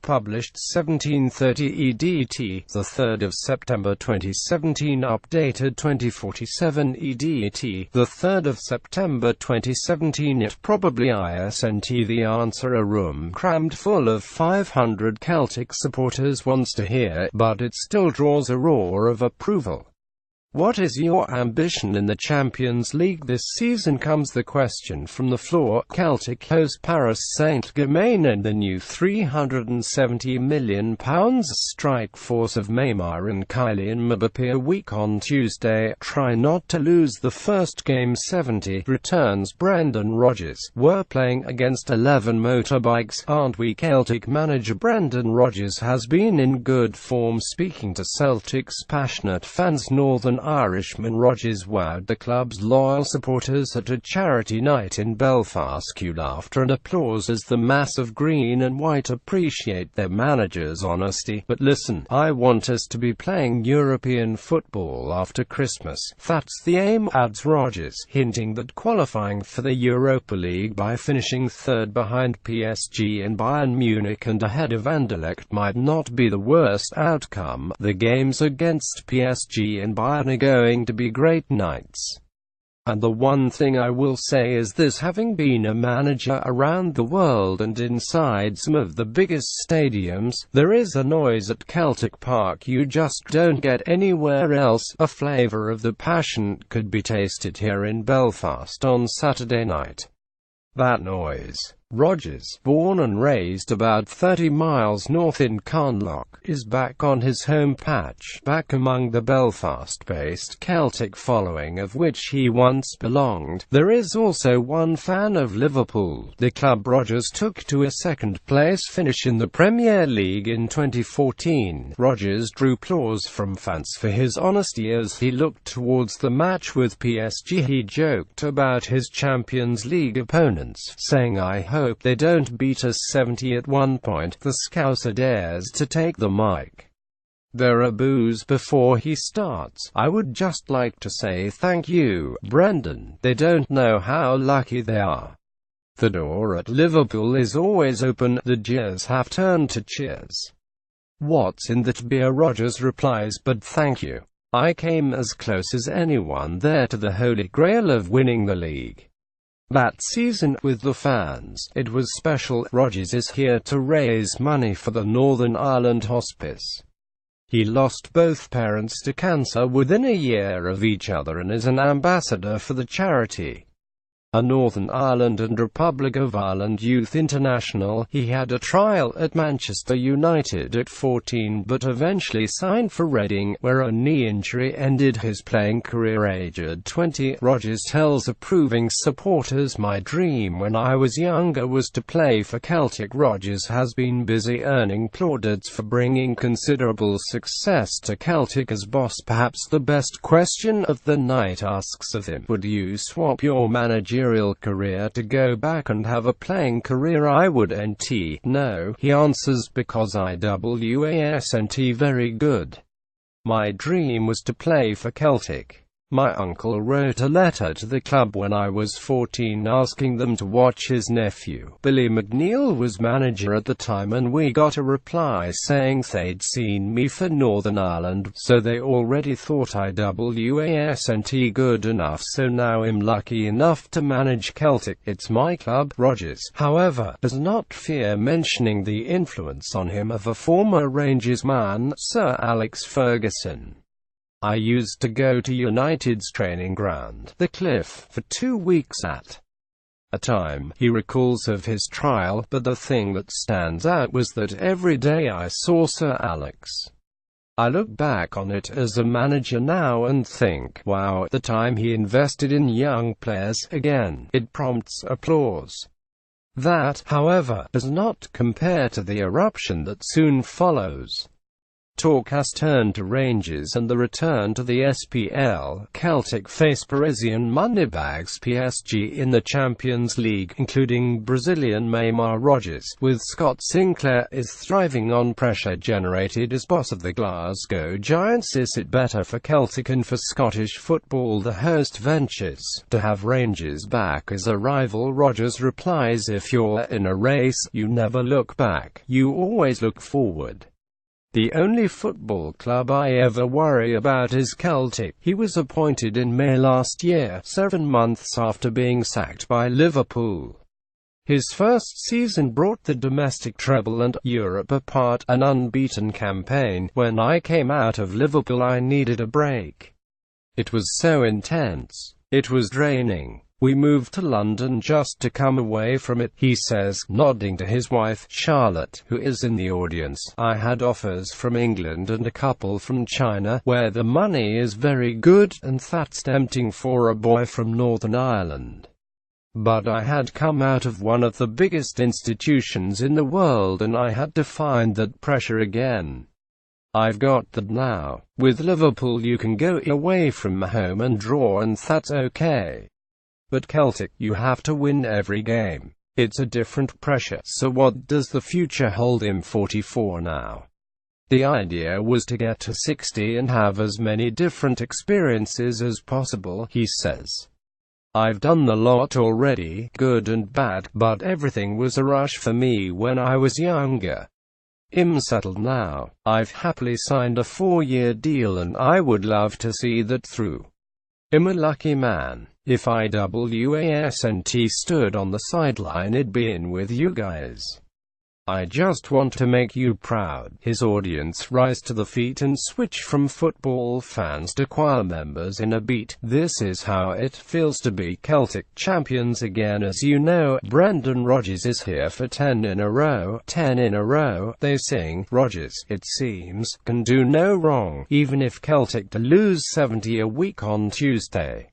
Published 1730 EDT, the 3rd of September 2017. Updated 2047 EDT, the 3rd of September 2017. It probably isnt the answer a room crammed full of 500 Celtic supporters wants to hear, but it still draws a roar of approval. What is your ambition in the Champions League this season? Comes the question from the floor. Celtic host Paris SaintGermain in the new £370 million strikeforce of Neymar and Kylian Mbappe a week on Tuesday. Try not to lose the first game. 70 returns. Brendan Rodgers Were playing against 11 motorbikes, aren't we? Celtic manager Brendan Rodgers has been in good form. Speaking to Celtic's passionate fans, Northern Irishman Rodgers wowed the club's loyal supporters at a charity night in BelfastCue. Laughter and applause as the mass of green and white appreciate their manager's honesty. But listen, I want us to be playing European football after Christmas. That's the aim, adds Rodgers, hinting that qualifying for the Europa League by finishing third behind PSG and Bayern Munich and ahead of Anderle might not be the worst outcome. The games against PSG and Bayern are going to be great nights. And the one thing I will say is this: having been a manager around the world and inside some of the biggest stadiums, there is a noise at Celtic Park you just don't get anywhere else. A flavour of the passion could be tasted here in Belfast on Saturday night. That noise. Rodgers, born and raised about 30 miles north in Carnlough, is back on his home patch, back among the Belfast-based Celtic following of which he once belonged. There is also one fan of Liverpool, the club Rodgers took to a second-place finish in the Premier League in 2014. Rodgers drew applause from fans for his honesty as he looked towards the match with PSG. He joked about his Champions League opponents, saying, "I hope they don't beat us 70." At one point, the Scouser dares to take the mic. There are boos before he starts. "I would just like to say thank you, Brendan. They don't know how lucky they are. The door at Liverpool is always open." The jeers have turned to cheers. "What's in that beer?" Rodgers replies, "but thank you. I came as close as anyone there to the holy grail of winning the league that season with the fans. It was special." Rodgers is here to raise money for the Northern Ireland Hospice. He lost both parents to cancer within a year of each other and is an ambassador for the charity. A Northern Ireland and Republic of Ireland youth international. He had a trial at Manchester United at 14 but eventually signed for Reading, where a knee injury ended his playing career aged 20. Rodgers tells approving supporters, "My dream when I was younger was to play for Celtic." Rodgers has been busy earning plaudits for bringing considerable success to Celtic as boss. Perhaps the best question of the night asks of him, "Would you swap your managerial career to go back and have a playing career?" "I wouldn't. No," he answers, "because I wasn't very good. My dream was to play for Celtic. My uncle wrote a letter to the club when I was 14 asking them to watch his nephew. Billy McNeil was manager at the time and we got a reply saying they'd seen me for Northern Ireland, so they already thought I wasn't good enough, so now I'm lucky enough to manage Celtic. It's my club." Rodgers, however, does not fear mentioning the influence on him of a former Rangers man, Sir Alex Ferguson. "I used to go to United's training ground, the Cliff, for 2 weeks at a time," he recalls of his trial, "but the thing that stands out was that every day I saw Sir Alex. I look back on it as a manager now and think, wow, at the time he invested in young players." Again, it prompts applause. That, however, does not compare to the eruption that soon follows. talk has turned to Rangers and the return to the SPL. Celtic face Parisian moneybags PSG in the Champions League, including Brazilian Neymar Rodgers, with Scott Sinclair is thriving on pressure generated as boss of the Glasgow Giants. Is it better for Celtic and for Scottish football? The host ventures to have Rangers back as a rival. Rodgers replies, if you're in a race, you never look back, you always look forward. The only football club I ever worry about is Celtic. He was appointed in May last year, 7 months after being sacked by Liverpool. His first season brought the domestic treble and Europa apart, an unbeaten campaign. When I came out of Liverpool I needed a break. It was so intense. It was draining. We moved to London just to come away from it, he says, nodding to his wife, Charlotte, who is in the audience. I had offers from England and a couple from China, where the money is very good, and that's tempting for a boy from Northern Ireland. But I had come out of one of the biggest institutions in the world and I had to find that pressure again. I've got that now. With Liverpool you can go away from home and draw and that's okay. But Celtic, you have to win every game. It's a different pressure. So what does the future hold? I'm 44 now. The idea was to get to 60 and have as many different experiences as possible, he says. I've done the lot already, good and bad, but everything was a rush for me when I was younger. I'm settled now. I've happily signed a 4-year deal and I would love to see that through. I'm a lucky man. If wasn't stood on the sideline it'd be in with you guys. I just want to make you proud. His audience rise to the feet and switch from football fans to choir members in a beat. This is how it feels to be Celtic champions again. As you know, Brendan Rodgers is here for 10 in a row. 10 in a row, they sing. Rodgers, it seems, can do no wrong, even if Celtic to lose 70 a week on Tuesday.